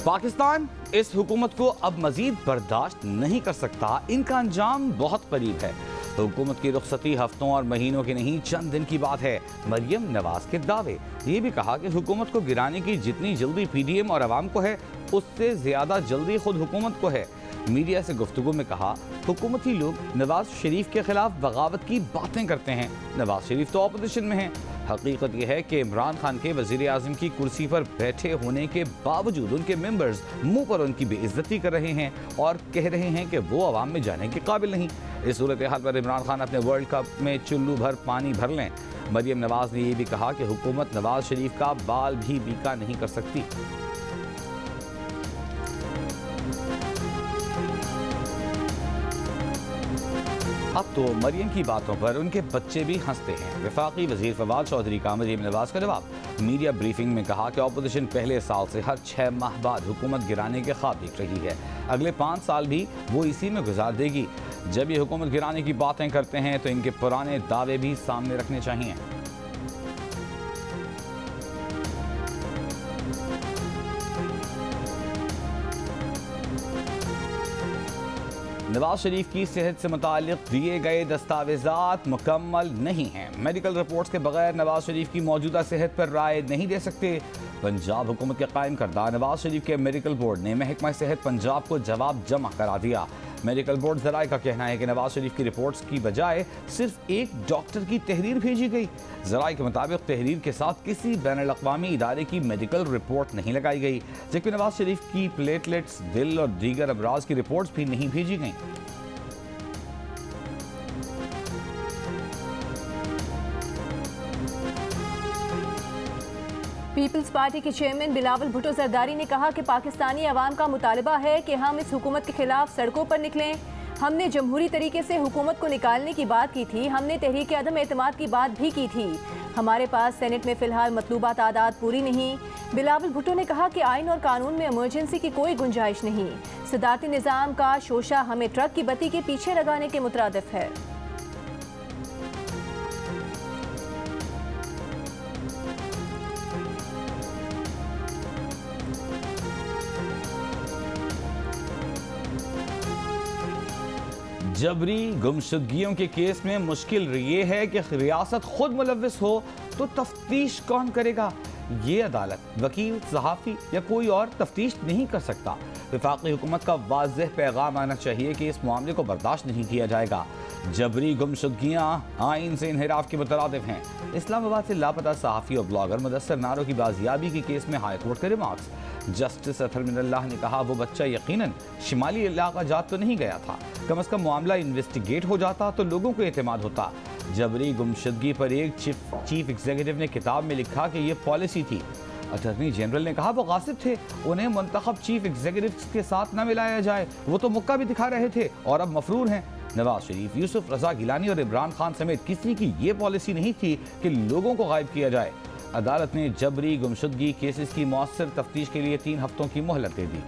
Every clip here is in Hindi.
पाकिस्तान इस हुकूमत को अब मजीद बर्दाश्त नहीं कर सकता। इनका अंजाम बहुत करीब है। हुकूमत की रुखसती हफ्तों और महीनों की नहीं, चंद दिन की बात है। मरियम नवाज के दावे। ये भी कहा कि हुकूमत को गिराने की जितनी जल्दी PDM और अवाम को है, उससे ज्यादा जल्दी खुद हुकूमत को है। मीडिया से गुफ्तगू में कहा, हुकूमती लोग नवाज शरीफ के खिलाफ बगावत की बातें करते हैं। नवाज शरीफ तो ऑपोजिशन में हैं। हकीकत यह है कि इमरान खान के वजीर आज़म की कुर्सी पर बैठे होने के बावजूद उनके मेंबर्स मुंह पर उनकी बेइज्जती कर रहे हैं और कह रहे हैं कि वो अवाम में जाने के काबिल नहीं। इस सूरत हाल पर इमरान खान अपने वर्ल्ड कप में चुल्लू भर पानी भर लें। मरियम नवाज ने यह भी कहा कि हुकूमत नवाज शरीफ का बाल भी बीका नहीं कर सकती। अब तो मरियम की बातों पर उनके बच्चे भी हंसते हैं। वफाकी वजीर फवाद चौधरी का मरियम नवाज का जवाब। मीडिया ब्रीफिंग में कहा कि अपोजिशन पहले साल से हर 6 माह बाद हुकूमत गिराने के ख्वाब देख रही है। अगले 5 साल भी वो इसी में गुजार देगी। जब ये हुकूमत गिराने की बातें करते हैं तो इनके पुराने दावे भी सामने रखने चाहिए। नवाज शरीफ की सेहत से मुताल्लिक दिए गए दस्तावेजात मुकम्मल नहीं हैं। मेडिकल रिपोर्ट्स के बगैर नवाज शरीफ की मौजूदा सेहत पर राय नहीं दे सकते। पंजाब हुकूमत के कायम करदा नवाज शरीफ के मेडिकल बोर्ड ने महकमा सेहत पंजाब को जवाब जमा करा दिया। मेडिकल बोर्ड ज़राए का कहना है कि नवाज शरीफ की रिपोर्ट्स की बजाय सिर्फ एक डॉक्टर की तहरीर भेजी गई। ज़राए के मुताबिक तहरीर के साथ किसी बैनुल अक़वामी इदारे की मेडिकल रिपोर्ट नहीं लगाई गई, जबकि नवाज शरीफ की प्लेटलेट्स, दिल और दीगर अमराज की रिपोर्ट्स भी नहीं भेजी गई। पीपल्स पार्टी के चेयरमैन बिलावल भुट्टो जरदारी ने कहा कि पाकिस्तानी अवाम का मुतालबा है कि हम इस हुकूमत के खिलाफ सड़कों पर निकलें। हमने जमहूरी तरीके से हुकूमत को निकालने की बात की थी। हमने तहरीक अदम एतमाद की बात भी की थी। हमारे पास सेनेट में फिलहाल मतलूबा तादाद पूरी नहीं। बिलावल भुट्टो ने कहा कि आइन और कानून में इमरजेंसी की कोई गुंजाइश नहीं। सदारती निज़ाम का शोशा हमें ट्रक की बत्ती के पीछे लगाने के मुतरादिफ है। जबरी गुमशुदगियों के केस में मुश्किल ये है कि रियासत खुद मुलव्विस हो तो तफ्तीश कौन करेगा। ये अदालत, वकील, सहाफ़ी या कोई और तफ्तीश नहीं कर सकता। वफाकी हुकूमत का वाज़ेह पैगाम आना चाहिए कि इस मामले को बर्दाश्त नहीं किया जाएगा। जबरी गुमशुदगियाँ आइन से इन्हिराफ के मुतरादिफ हैं। इस्लामाबाद से लापता सहाफ़ी और ब्लॉगर मुदस्सर नारो की बाजियाबी के केस में हाई कोर्ट के रिमार्क्स। जस्टिस अतहर मिनल्लाह ने कहा, वो बच्चा यकीनन शिमाली इलाका जात तो नहीं गया था। कम अज़ कम मामला इन्वेस्टिगेट हो जाता तो लोगों को एतमाद होता। जबरी गुमशुदगी पर एक चीफ एग्जीक्यूटिव ने किताब में लिखा कि ये पॉलिसी थी। अटॉर्नी जनरल ने कहा वो गासिब थे, उन्हें मुंतखब चीफ एग्जीक्यूटिव के साथ न मिलाया जाए। वो तो मुक्का भी दिखा रहे थे और अब मफरूर हैं। नवाज शरीफ, यूसुफ रजा गिलानी और इमरान खान समेत किसी की ये पॉलिसी नहीं थी कि लोगों को गायब किया जाए। अदालत ने जबरी गुमशुदगी केसेस की मौसर तफ्तीश के लिए 3 हफ्तों की मोहलत दे दी।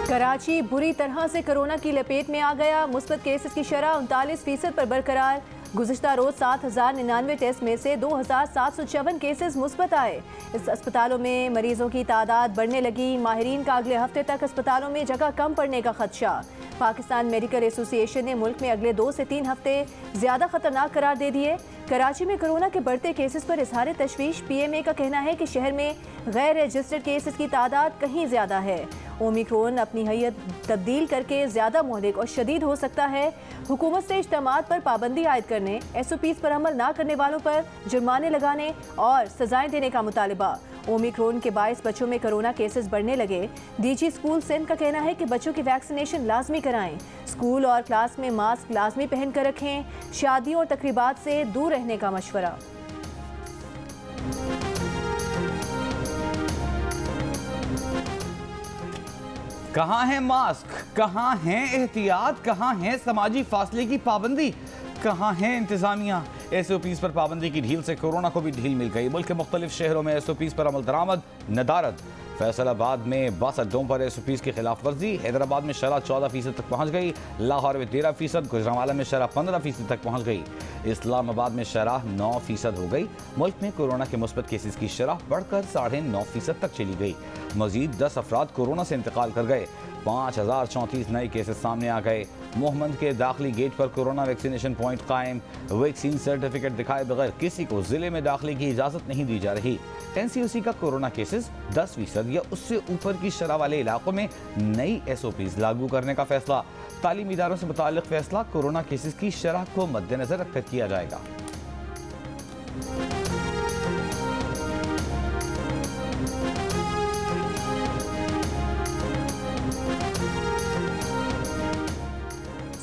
कराची बुरी तरह से कोरोना की लपेट में आ गया। मुस्बत केसेस की शरह 39% पर बरकरार। गुज़िश्ता रोज 7099 टेस्ट में से 2754 केसेस मुस्बत आए। इस अस्पतालों में मरीजों की तादाद बढ़ने लगी। माहिरीन का अगले हफ्ते तक अस्पतालों में जगह कम पड़ने का खदशा। पाकिस्तान मेडिकल एसोसिएशन ने मुल्क में अगले 2 से 3 हफ्ते ज़्यादा ख़तरनाक करार दे दिए। कराची में कोरोना के बढ़ते केसेस पर इज़हार तशवीश। PMA का कहना है कि शहर में गैर रजिस्टर्ड केसेस की तादाद कहीं ज़्यादा है। ओमिक्रॉन अपनी हैयत तब्दील करके ज़्यादा मुहलिक और शदीद हो सकता है। हुकूमत से इज्तिमात पर पाबंदी आयद करने, SOPs पर अमल ना करने वालों पर जुर्माने लगाने और सजाएं देने का मुतालिबा। ओमिक्रॉन के बायस बच्चों में कोरोना केसेस बढ़ने लगे। DG स्कूल सिंध का कहना है कि बच्चों की वैक्सीनेशन लाजमी कराएं। स्कूल और क्लास में मास्क लाजमी पहन कर रखें। शादियों और तकरीबात से दूर रहने का मशवरा। कहाँ है मास्क, कहाँ है एहतियात, कहाँ है समाजी फासले की पाबंदी, कहाँ है इंतजामिया? SOPs पर पाबंदी की ढील से कोरोना को भी ढील मिल गई। मुल्क के मुख्तलिफ शहरों में SOPs पर अमल दरामद नदारद। फैसलाबाद में बस अड्डों पर SOPs की खिलाफ वर्जी। हैदराबाद में शरह 14% तक पहुँच गई। लाहौर में 13%, गुजरांवाला में शरह 15% तक पहुँच गई। इस्लामाबाद में शरह 9% हो गई। मुल्क में कोरोना के मुस्बत केसेस की शरह बढ़कर 9.5% तक चली गई। मजीद 10 अफराद कोरोना से इंतकाल कर गए। 5034 नए केसेस सामने आ गए। मोहम्मद के दाखिली गेट पर कोरोना वैक्सीनेशन पॉइंट कायम। वैक्सीन सर्टिफिकेट दिखाए बगैर किसी को जिले में दाखिले की इजाजत नहीं दी जा रही। NCOC का कोरोना केसेस 10% या उससे ऊपर की शरह वाले इलाकों में नई SOPs लागू करने का फैसला। तालीमी इदारों से मुताल्लिक फैसला कोरोना केसेस की शरह को मद्देनजर रखकर किया जाएगा।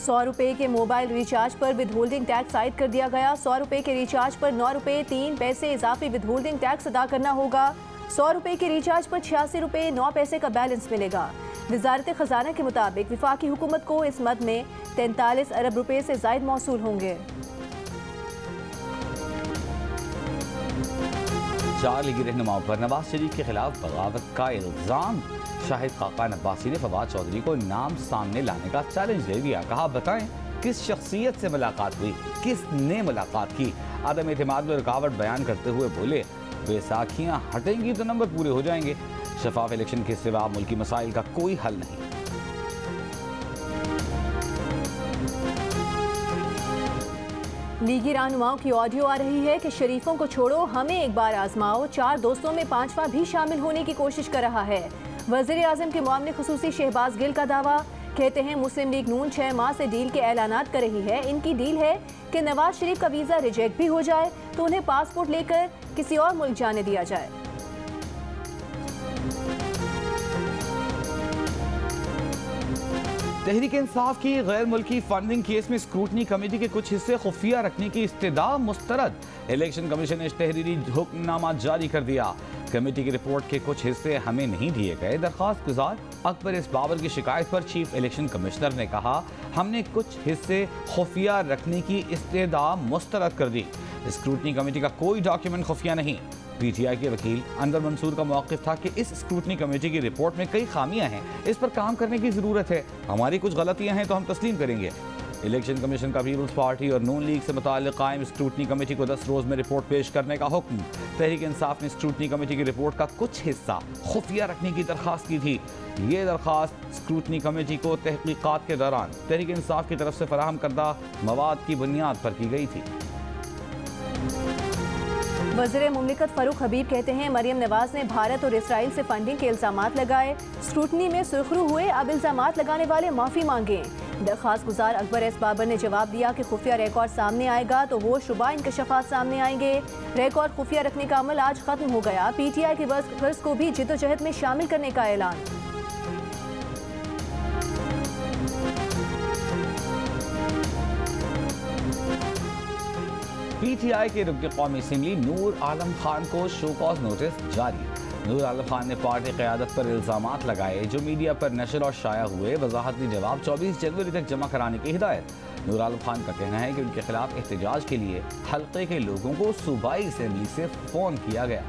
₹100 के मोबाइल रिचार्ज पर विदहोल्डिंग टैक्स आयद कर दिया गया। ₹100 के रिचार्ज पर ₹9.03 इजाफी विदहोल्डिंग टैक्स अदा करना होगा। ₹100 के रिचार्ज पर ₹86.09 का बैलेंस मिलेगा। वजारत खजाना के मुताबिक विफाकी हुकूमत को इस मद में 43 अरब रुपए से जायद मौसूल होंगे। 4 लीगी रहनुमाओं पर नवाज शरीफ के खिलाफ बगावत का इल्जाम। शाहिद खाकान अब्बासी ने फवाद चौधरी को नाम सामने लाने का चैलेंज दे दिया। कहा, बताएं किस शख्सियत से मुलाकात हुई, किसने मुलाकात की। आदम एतमाद में रुकावट बयान करते हुए बोले, बैसाखियां हटेंगी तो नंबर पूरे हो जाएंगे। शफाफ इलेक्शन के सिवा मुल्की मसाइल का कोई हल नहीं। लीगी रहनुमाओं की ऑडियो आ रही है कि शरीफों को छोड़ो, हमें एक बार आजमाओ। 4 दोस्तों में 5वां भी शामिल होने की कोशिश कर रहा है। वज़ीर आज़म के मामले खुसूसी शहबाज गिल का दावा। कहते हैं मुस्लिम लीग नून 6 माह से डील के ऐलानात कर रही है। इनकी डील है कि नवाज शरीफ का वीज़ा रिजेक्ट भी हो जाए तो उन्हें पासपोर्ट लेकर किसी और मुल्क जाने दिया जाए। तहरीक इंसाफ की गैर मुल्की फंडिंग केस में स्क्रूटनी कमेटी के कुछ हिस्से खुफिया रखने की इस्तदा मुस्तरद। इलेक्शन कमीशन ने तहरीरी हुक्मनामा जारी कर दिया। कमेटी की रिपोर्ट के कुछ हिस्से हमें नहीं दिए गए। दरख्वास्त गुजार अकबर इस बाबर की शिकायत पर चीफ इलेक्शन कमिश्नर ने कहा, हमने कुछ हिस्से खुफिया रखने की इस्तदा मुस्तरद कर दी। स्क्रूटनी कमेटी का कोई डॉक्यूमेंट खुफिया नहीं। PTI के वकील अनवर मंसूर का मौक़िफ़ था कि इस स्क्रूटनी कमेटी की रिपोर्ट में कई खामियां हैं, इस पर काम करने की ज़रूरत है। हमारी कुछ गलतियां हैं तो हम तस्लीम करेंगे। इलेक्शन कमीशन का पीपल्स पार्टी और नून लीग से मुताल्लिक़ कायम स्क्रूटनी कमेटी को 10 रोज़ में रिपोर्ट पेश करने का हुक्म। तहरीक इंसाफ ने स्क्रूटनी कमेटी की रिपोर्ट का कुछ हिस्सा खुफिया रखने की दरख्वास्त की थी। ये दरख्वास्त स्क्रूटनी कमेटी को तहक़ीक़ात के दौरान तहरीक इंसाफ की तरफ से फराहम करदा मवाद की बुनियाद पर की गई थी। वज़ीर मुमलिकत फ़ारूक हबीब कहते हैं मरियम नवाज ने भारत और इसराइल से फंडिंग के इल्ज़ामात लगाए। स्क्रूटनी में सुर्खरू हुए, अब इल्ज़ामात लगाने वाले माफ़ी मांगे। दरख्वास्त गुजार अकबर एस बाबर ने जवाब दिया कि खुफिया रिकॉर्ड सामने आएगा तो वो शुबा इंकशाफात सामने आएंगे। रिकॉर्ड खुफिया रखने का अमल आज खत्म हो गया। PTI के वर्कर्स को भी जिद्दोजहद में शामिल करने का ऐलान। PTI के रुकन कौमी असम्बली नूर आलम खान को शो कॉज नोटिस जारी। नूर आलम खान ने पार्टी क़यादत पर इल्ज़ामात लगाए जो मीडिया पर नशर और शाया हुए। वजाहती जवाब 24 जनवरी तक जमा कराने की हिदायत। नूर आलम खान का कहना है कि उनके खिलाफ एहतजाज के लिए हल्के के लोगों को सूबाई असम्बली से फ़ोन किया गया।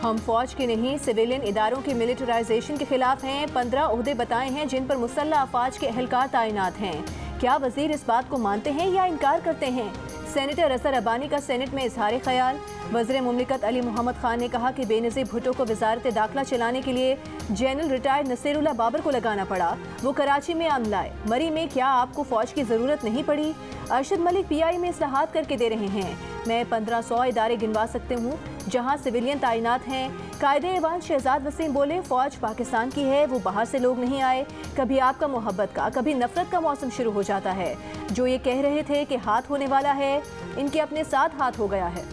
हम फौज के नहीं, सिविलियन इदारों के मिलिटराइजेशन के खिलाफ हैं। 15 ओहदे बताए हैं जिन पर मुसल्लह अफवाज के एहलकार तैनात हैं। क्या वजीर इस बात को मानते हैं या इनकार करते हैं? सेनेटर असर अबानी का सेनेट में इजहार ख्याल। वज़ीर मुमलिकत अली मोहम्मद खान ने कहा कि बेनज़ीर भुट्टो को वजारत दाखिला चलाने के लिए जनरल रिटायर्ड नसीरुल्लाह बाबर को लगाना पड़ा। वो कराची में अमल लाए। मरी में क्या आपको फौज की ज़रूरत नहीं पड़ी? अरशद मलिक PI में इस्लाहात करके दे रहे हैं। मैं 1500 इदारे गिनवा सकते हूँ जहाँ सिविलियन तैनात हैं। कायदे-ए-वान शहजाद वसीम बोले, फौज पाकिस्तान की है, वो बाहर से लोग नहीं आए। कभी आपका मोहब्बत का, कभी नफरत का मौसम शुरू हो जाता है। जो ये कह रहे थे कि हाथ होने वाला है, इनके अपने साथ हाथ हो गया है।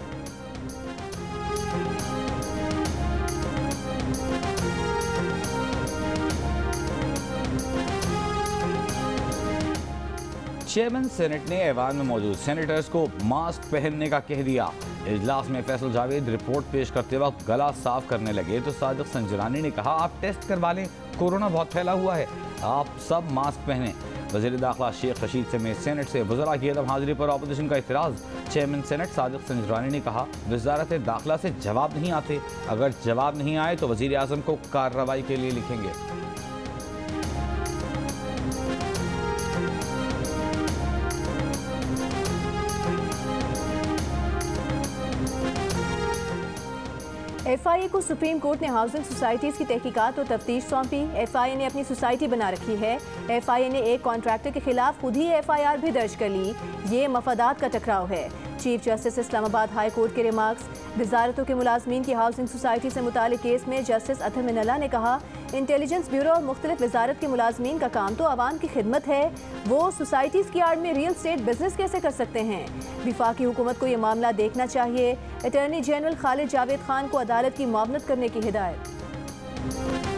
चेयरमैन सेनेट ने ऐवान में मौजूद सेनेटर्स को मास्क पहनने का कह दिया। इजलास में फैसल जावेद रिपोर्ट पेश करते वक्त गला साफ करने लगे तो सादिक संजरानी ने कहा, आप टेस्ट करवा लें, कोरोना बहुत फैला हुआ है, आप सब मास्क पहनें। वज़ीर दाखिला शेख रशीद समेत सेनेट से वज़रा की अदम हाजिरी पर अपोजिशन का इतराज़। चेयरमैन सेनेट सादिक संजरानी ने कहा, वज़ारत दाखिला से जवाब नहीं आते, अगर जवाब नहीं आए तो वज़ीर आज़म को कार्रवाई के लिए लिखेंगे। FIA को सुप्रीम कोर्ट ने हाउसिंग सोसाइटीज़ की तहकीकात और तफ्तीश सौंपी। FIA ने अपनी सोसाइटी बना रखी है। FIA ने एक कॉन्ट्रैक्टर के खिलाफ खुद ही FIR भी दर्ज कर ली। ये मफादात का टकराव है। Chief justice Islamabad high court के रिमार्क्स। वजारतों के मुलाजमीन की हाउसिंग सोसाइटी से मुतालिक केस में जस्टिस अतर मिनल्ला ने कहा, इंटेलिजेंस ब्यूरो और मुख्तलिफ वजारत के मुलाजमीन का काम तो आवाम की खिदमत है, वो सोसाइटीज़ की आड़ में रियल स्टेट बिजनेस कैसे कर सकते हैं। विफाकी हुकूमत को ये मामला देखना चाहिए। अटॉर्नी जनरल खालिद जावेद खान को अदालत की मुआवनत करने की हिदायत।